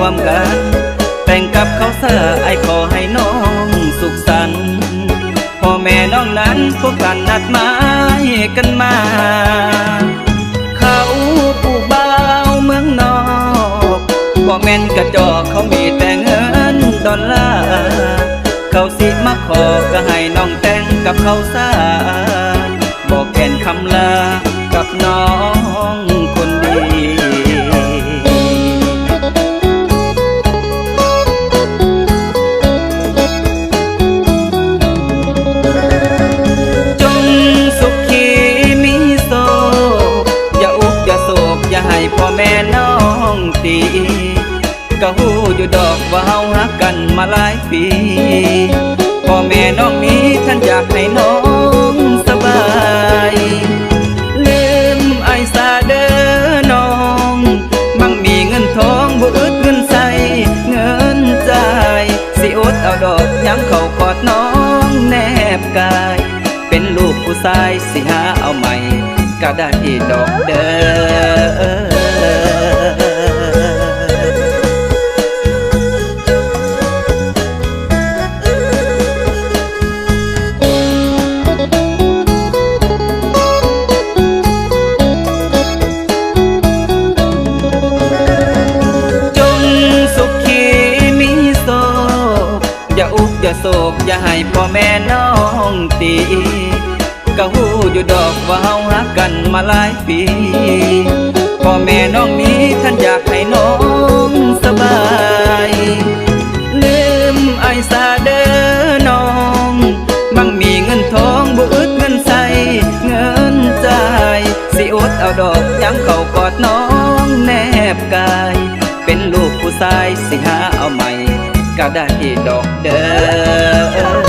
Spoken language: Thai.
วมกันแต่งกับเขาซะไอขอให้น้องสุขสันต์พ่อแม่น้องนั้นพบกันนัดหมายกันมาเขาผู้บ่าวเมืองนอกบ่แม่นกระจอกเขามีแต่เงินดอลลาร์เขาสิมาขอก็ให้น้องแต่งกับเขาซะบอกแค่นคำลากับน้องคนดีจงสุขีมีโศกอย่าอุกอย่าโศกอย่าให้พ่อแม่น้องตีก็หูอยู่ดอกว่าเฮาฮักกันมาหลายปีพ่อแม่น้องนี้ท่านอยากให้น้องสบายลืมไอ้ซาเด้อน้องมั่งมีเงินทองบ่อึดเงินใส่เงินจ่ายสิอดเอาดอกย้ำเข้ากอดน้องแนบกายเป็นลูกผู้ชายสิหาเอาใหม่ก็ได้ดอกเด้ออย่าอุกอย่าโศกอย่าให้พ่อแม่น้องตีก็หูอยู่ดอกว่าเฮาฮักกันมาหลายปีพ่อแม่น้องนี้ท่านอยากให้น้องสบายลืมไอ้ซาเด้อน้องมั่งมีเงินทองบ่อึดเงินใส่เงินจ่ายสิอดเอาดอกย้ำเข้ากอดน้องแนบกายเป็นลูกผู้ชายสิหาเอาใหม่ก็ได้ดอกเด้อ